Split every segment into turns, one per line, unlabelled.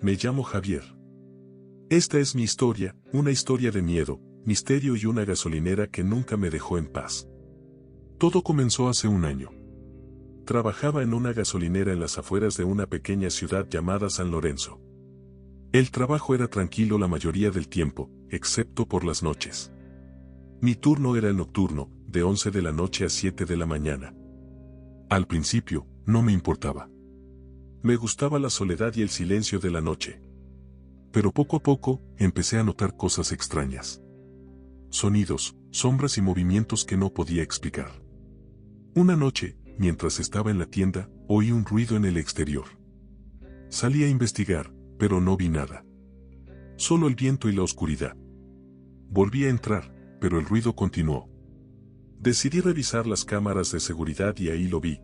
Me llamo Javier. Esta es mi historia, una historia de miedo, misterio y una gasolinera que nunca me dejó en paz. Todo comenzó hace un año. Trabajaba en una gasolinera en las afueras de una pequeña ciudad llamada San Lorenzo. El trabajo era tranquilo la mayoría del tiempo, excepto por las noches. Mi turno era el nocturno, de 11 de la noche a 7 de la mañana. Al principio, no me importaba. Me gustaba la soledad y el silencio de la noche. Pero poco a poco, empecé a notar cosas extrañas. Sonidos, sombras y movimientos que no podía explicar. Una noche, mientras estaba en la tienda, oí un ruido en el exterior. Salí a investigar, pero no vi nada. Solo el viento y la oscuridad. Volví a entrar, pero el ruido continuó. Decidí revisar las cámaras de seguridad y ahí lo vi.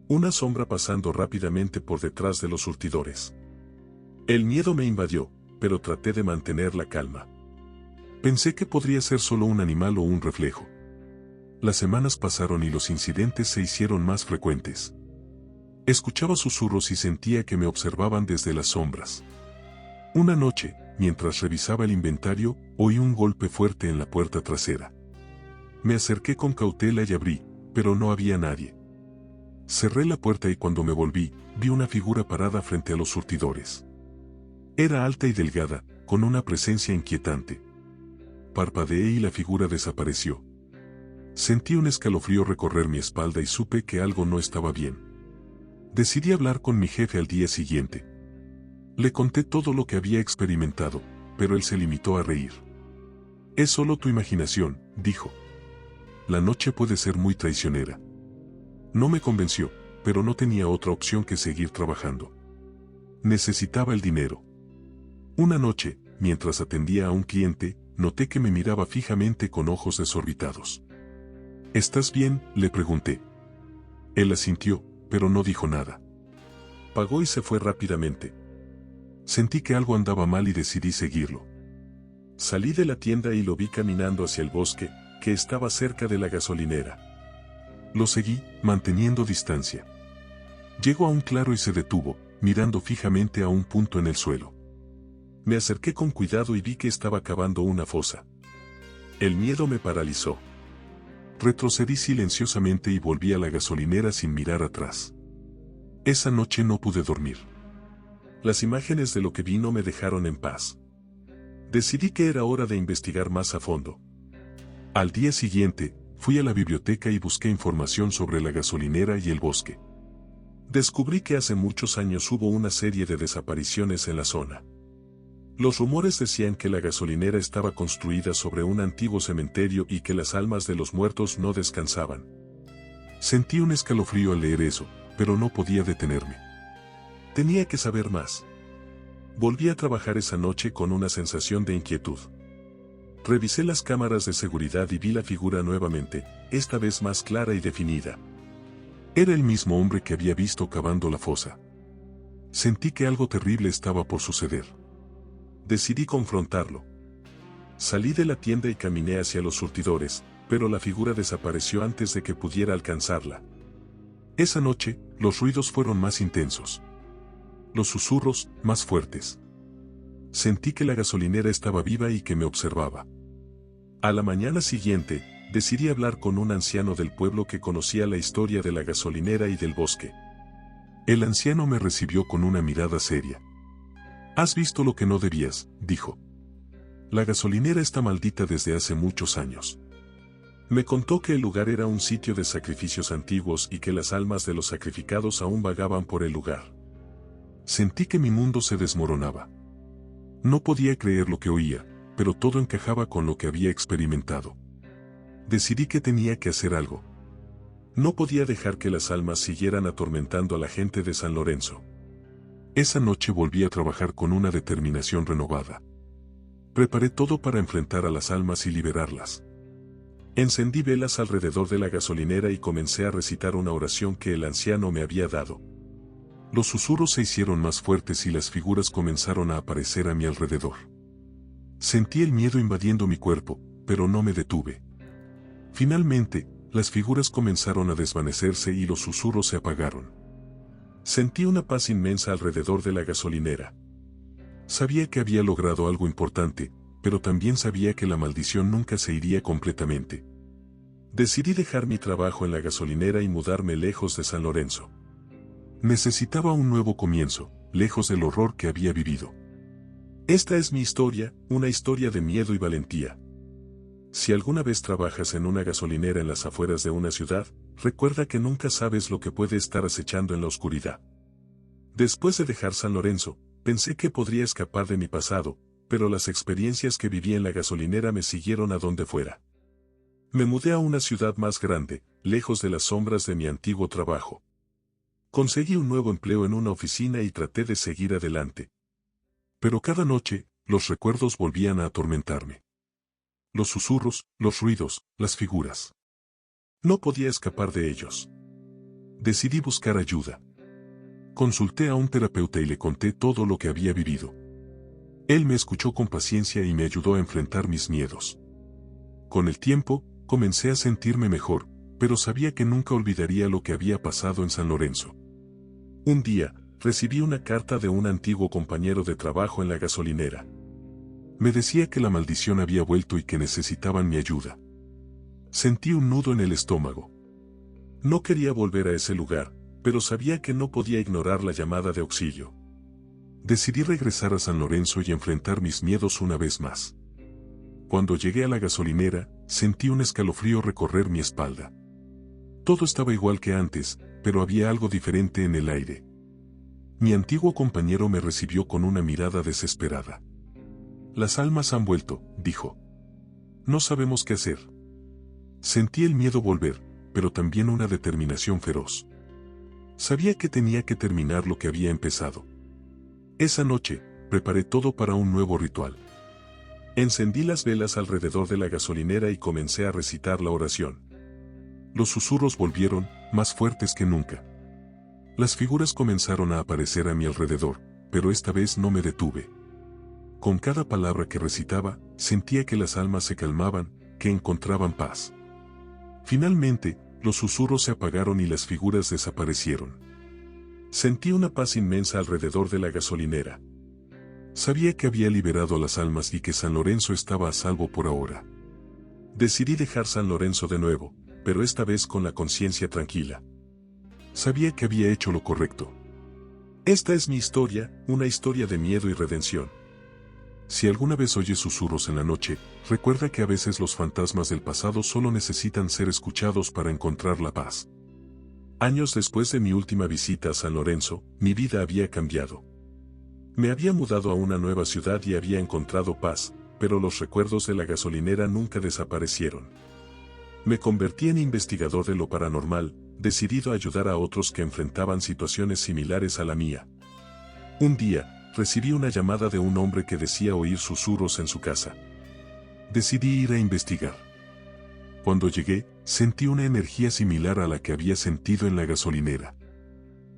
Una sombra pasando rápidamente por detrás de los surtidores. El miedo me invadió, pero traté de mantener la calma. Pensé que podría ser solo un animal o un reflejo. Las semanas pasaron y los incidentes se hicieron más frecuentes. Escuchaba susurros y sentía que me observaban desde las sombras. Una noche, mientras revisaba el inventario, oí un golpe fuerte en la puerta trasera. Me acerqué con cautela y abrí, pero no había nadie. Cerré la puerta y cuando me volví, vi una figura parada frente a los surtidores. Era alta y delgada, con una presencia inquietante. Parpadeé y la figura desapareció. Sentí un escalofrío recorrer mi espalda y supe que algo no estaba bien. Decidí hablar con mi jefe al día siguiente. Le conté todo lo que había experimentado, pero él se limitó a reír. Es solo tu imaginación, dijo. La noche puede ser muy traicionera. No me convenció, pero no tenía otra opción que seguir trabajando. Necesitaba el dinero. Una noche, mientras atendía a un cliente, noté que me miraba fijamente con ojos desorbitados. ¿Estás bien?, le pregunté. Él asintió, pero no dijo nada. Pagó y se fue rápidamente. Sentí que algo andaba mal y decidí seguirlo. Salí de la tienda y lo vi caminando hacia el bosque, que estaba cerca de la gasolinera. Lo seguí, manteniendo distancia. Llegó a un claro y se detuvo, mirando fijamente a un punto en el suelo. Me acerqué con cuidado y vi que estaba cavando una fosa. El miedo me paralizó. Retrocedí silenciosamente y volví a la gasolinera sin mirar atrás. Esa noche no pude dormir. Las imágenes de lo que vi no me dejaron en paz. Decidí que era hora de investigar más a fondo. Al día siguiente, fui a la biblioteca y busqué información sobre la gasolinera y el bosque. Descubrí que hace muchos años hubo una serie de desapariciones en la zona. Los rumores decían que la gasolinera estaba construida sobre un antiguo cementerio y que las almas de los muertos no descansaban. Sentí un escalofrío al leer eso, pero no podía detenerme. Tenía que saber más. Volví a trabajar esa noche con una sensación de inquietud. Revisé las cámaras de seguridad y vi la figura nuevamente, esta vez más clara y definida. Era el mismo hombre que había visto cavando la fosa. Sentí que algo terrible estaba por suceder. Decidí confrontarlo. Salí de la tienda y caminé hacia los surtidores, pero la figura desapareció antes de que pudiera alcanzarla. Esa noche, los ruidos fueron más intensos. Los susurros, más fuertes. Sentí que la gasolinera estaba viva y que me observaba. A la mañana siguiente, decidí hablar con un anciano del pueblo que conocía la historia de la gasolinera y del bosque. El anciano me recibió con una mirada seria. «Has visto lo que no debías», dijo. «La gasolinera está maldita desde hace muchos años». Me contó que el lugar era un sitio de sacrificios antiguos y que las almas de los sacrificados aún vagaban por el lugar. Sentí que mi mundo se desmoronaba. No podía creer lo que oía, pero todo encajaba con lo que había experimentado. Decidí que tenía que hacer algo. No podía dejar que las almas siguieran atormentando a la gente de San Lorenzo. Esa noche volví a trabajar con una determinación renovada. Preparé todo para enfrentar a las almas y liberarlas. Encendí velas alrededor de la gasolinera y comencé a recitar una oración que el anciano me había dado. Los susurros se hicieron más fuertes y las figuras comenzaron a aparecer a mi alrededor. Sentí el miedo invadiendo mi cuerpo, pero no me detuve. Finalmente, las figuras comenzaron a desvanecerse y los susurros se apagaron. Sentí una paz inmensa alrededor de la gasolinera. Sabía que había logrado algo importante, pero también sabía que la maldición nunca se iría completamente. Decidí dejar mi trabajo en la gasolinera y mudarme lejos de San Lorenzo. Necesitaba un nuevo comienzo, lejos del horror que había vivido. Esta es mi historia, una historia de miedo y valentía. Si alguna vez trabajas en una gasolinera en las afueras de una ciudad, recuerda que nunca sabes lo que puede estar acechando en la oscuridad. Después de dejar San Lorenzo, pensé que podría escapar de mi pasado, pero las experiencias que viví en la gasolinera me siguieron a donde fuera. Me mudé a una ciudad más grande, lejos de las sombras de mi antiguo trabajo. Conseguí un nuevo empleo en una oficina y traté de seguir adelante. Pero cada noche, los recuerdos volvían a atormentarme. Los susurros, los ruidos, las figuras. No podía escapar de ellos. Decidí buscar ayuda. Consulté a un terapeuta y le conté todo lo que había vivido. Él me escuchó con paciencia y me ayudó a enfrentar mis miedos. Con el tiempo, comencé a sentirme mejor, pero sabía que nunca olvidaría lo que había pasado en San Lorenzo. Un día, recibí una carta de un antiguo compañero de trabajo en la gasolinera. Me decía que la maldición había vuelto y que necesitaban mi ayuda. Sentí un nudo en el estómago. No quería volver a ese lugar, pero sabía que no podía ignorar la llamada de auxilio. Decidí regresar a San Lorenzo y enfrentar mis miedos una vez más. Cuando llegué a la gasolinera, sentí un escalofrío recorrer mi espalda. Todo estaba igual que antes, pero había algo diferente en el aire. Mi antiguo compañero me recibió con una mirada desesperada. Las almas han vuelto, dijo. No sabemos qué hacer. Sentí el miedo volver, pero también una determinación feroz. Sabía que tenía que terminar lo que había empezado. Esa noche, preparé todo para un nuevo ritual. Encendí las velas alrededor de la gasolinera y comencé a recitar la oración. Los susurros volvieron, más fuertes que nunca. Las figuras comenzaron a aparecer a mi alrededor, pero esta vez no me detuve. Con cada palabra que recitaba, sentía que las almas se calmaban, que encontraban paz. Finalmente, los susurros se apagaron y las figuras desaparecieron. Sentí una paz inmensa alrededor de la gasolinera. Sabía que había liberado a las almas y que San Lorenzo estaba a salvo por ahora. Decidí dejar San Lorenzo de nuevo, pero esta vez con la conciencia tranquila. Sabía que había hecho lo correcto. Esta es mi historia, una historia de miedo y redención. Si alguna vez oyes susurros en la noche, recuerda que a veces los fantasmas del pasado solo necesitan ser escuchados para encontrar la paz. Años después de mi última visita a San Lorenzo, mi vida había cambiado. Me había mudado a una nueva ciudad y había encontrado paz, pero los recuerdos de la gasolinera nunca desaparecieron. Me convertí en investigador de lo paranormal, decidido a ayudar a otros que enfrentaban situaciones similares a la mía. Un día, recibí una llamada de un hombre que decía oír susurros en su casa. Decidí ir a investigar. Cuando llegué, sentí una energía similar a la que había sentido en la gasolinera.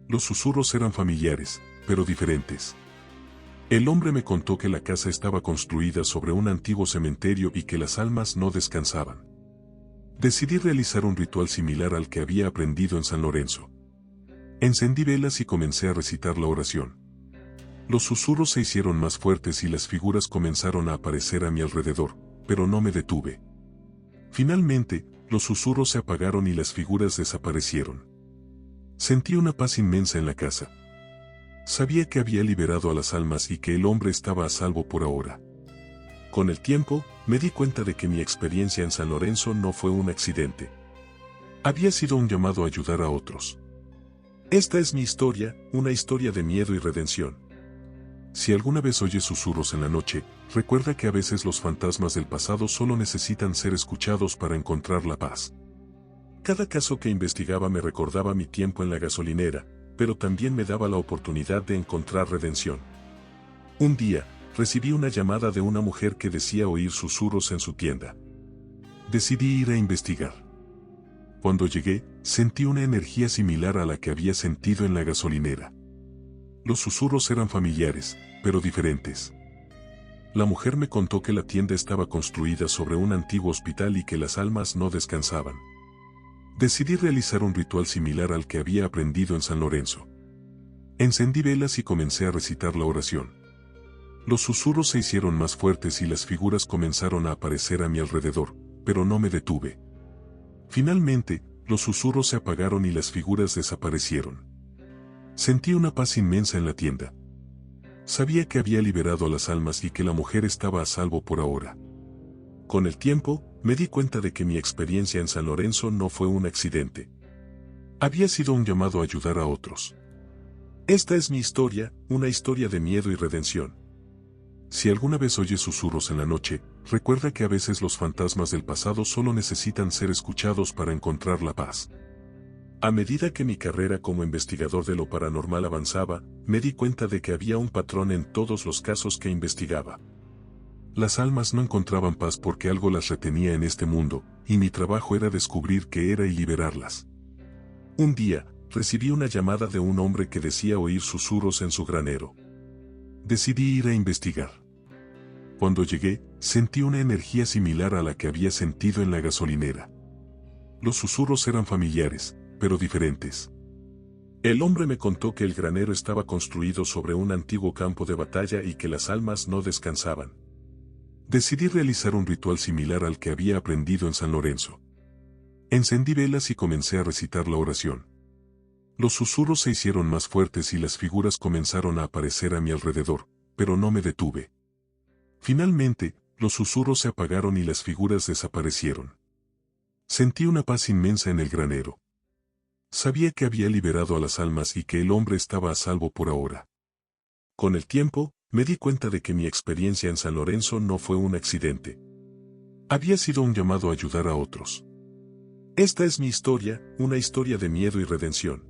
Los susurros eran familiares, pero diferentes. El hombre me contó que la casa estaba construida sobre un antiguo cementerio y que las almas no descansaban. Decidí realizar un ritual similar al que había aprendido en San Lorenzo. Encendí velas y comencé a recitar la oración. Los susurros se hicieron más fuertes y las figuras comenzaron a aparecer a mi alrededor, pero no me detuve. Finalmente, los susurros se apagaron y las figuras desaparecieron. Sentí una paz inmensa en la casa. Sabía que había liberado a las almas y que el hombre estaba a salvo por ahora. Con el tiempo, me di cuenta de que mi experiencia en San Lorenzo no fue un accidente. Había sido un llamado a ayudar a otros. Esta es mi historia, una historia de miedo y redención. Si alguna vez oyes susurros en la noche, recuerda que a veces los fantasmas del pasado solo necesitan ser escuchados para encontrar la paz. Cada caso que investigaba me recordaba mi tiempo en la gasolinera, pero también me daba la oportunidad de encontrar redención. Un día, recibí una llamada de una mujer que decía oír susurros en su tienda. Decidí ir a investigar. Cuando llegué, sentí una energía similar a la que había sentido en la gasolinera. Los susurros eran familiares, pero diferentes. La mujer me contó que la tienda estaba construida sobre un antiguo hospital y que las almas no descansaban. Decidí realizar un ritual similar al que había aprendido en San Lorenzo. Encendí velas y comencé a recitar la oración. Los susurros se hicieron más fuertes y las figuras comenzaron a aparecer a mi alrededor, pero no me detuve. Finalmente, los susurros se apagaron y las figuras desaparecieron. Sentí una paz inmensa en la tienda. Sabía que había liberado a las almas y que la mujer estaba a salvo por ahora. Con el tiempo, me di cuenta de que mi experiencia en San Lorenzo no fue un accidente. Había sido un llamado a ayudar a otros. Esta es mi historia, una historia de miedo y redención. Si alguna vez oyes susurros en la noche, recuerda que a veces los fantasmas del pasado solo necesitan ser escuchados para encontrar la paz. A medida que mi carrera como investigador de lo paranormal avanzaba, me di cuenta de que había un patrón en todos los casos que investigaba. Las almas no encontraban paz porque algo las retenía en este mundo, y mi trabajo era descubrir qué era y liberarlas. Un día, recibí una llamada de un hombre que decía oír susurros en su granero. Decidí ir a investigar. Cuando llegué, sentí una energía similar a la que había sentido en la gasolinera. Los susurros eran familiares, pero diferentes. El hombre me contó que el granero estaba construido sobre un antiguo campo de batalla y que las almas no descansaban. Decidí realizar un ritual similar al que había aprendido en San Lorenzo. Encendí velas y comencé a recitar la oración. Los susurros se hicieron más fuertes y las figuras comenzaron a aparecer a mi alrededor, pero no me detuve. Finalmente, los susurros se apagaron y las figuras desaparecieron. Sentí una paz inmensa en el granero. Sabía que había liberado a las almas y que el hombre estaba a salvo por ahora. Con el tiempo, me di cuenta de que mi experiencia en San Lorenzo no fue un accidente. Había sido un llamado a ayudar a otros. Esta es mi historia, una historia de miedo y redención.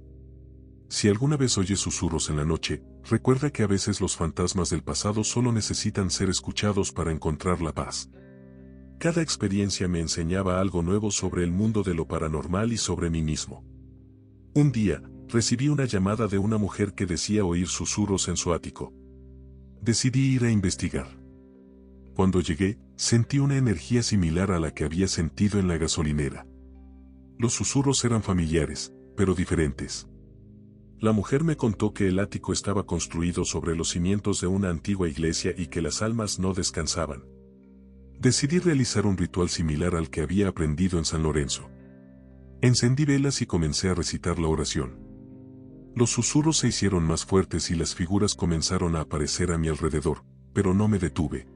Si alguna vez oyes susurros en la noche, recuerda que a veces los fantasmas del pasado solo necesitan ser escuchados para encontrar la paz. Cada experiencia me enseñaba algo nuevo sobre el mundo de lo paranormal y sobre mí mismo. Un día, recibí una llamada de una mujer que decía oír susurros en su ático. Decidí ir a investigar. Cuando llegué, sentí una energía similar a la que había sentido en la gasolinera. Los susurros eran familiares, pero diferentes. La mujer me contó que el ático estaba construido sobre los cimientos de una antigua iglesia y que las almas no descansaban. Decidí realizar un ritual similar al que había aprendido en San Lorenzo. Encendí velas y comencé a recitar la oración. Los susurros se hicieron más fuertes y las figuras comenzaron a aparecer a mi alrededor, pero no me detuve.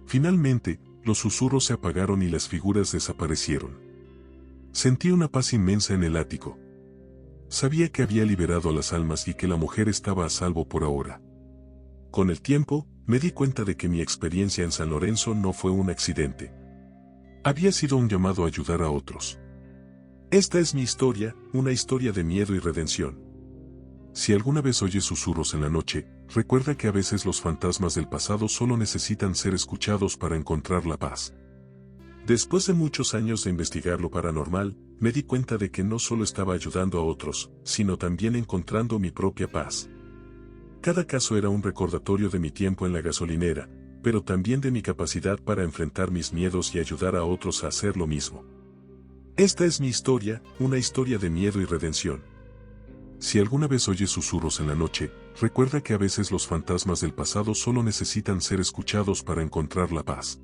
Finalmente, los susurros se apagaron y las figuras desaparecieron. Sentí una paz inmensa en el ático. Sabía que había liberado a las almas y que la mujer estaba a salvo por ahora. Con el tiempo, me di cuenta de que mi experiencia en San Lorenzo no fue un accidente. Había sido un llamado a ayudar a otros. Esta es mi historia, una historia de miedo y redención. Si alguna vez oyes susurros en la noche, recuerda que a veces los fantasmas del pasado solo necesitan ser escuchados para encontrar la paz. Después de muchos años de investigar lo paranormal, me di cuenta de que no solo estaba ayudando a otros, sino también encontrando mi propia paz. Cada caso era un recordatorio de mi tiempo en la gasolinera, pero también de mi capacidad para enfrentar mis miedos y ayudar a otros a hacer lo mismo. Esta es mi historia, una historia de miedo y redención. Si alguna vez oyes susurros en la noche, recuerda que a veces los fantasmas del pasado solo necesitan ser escuchados para encontrar la paz.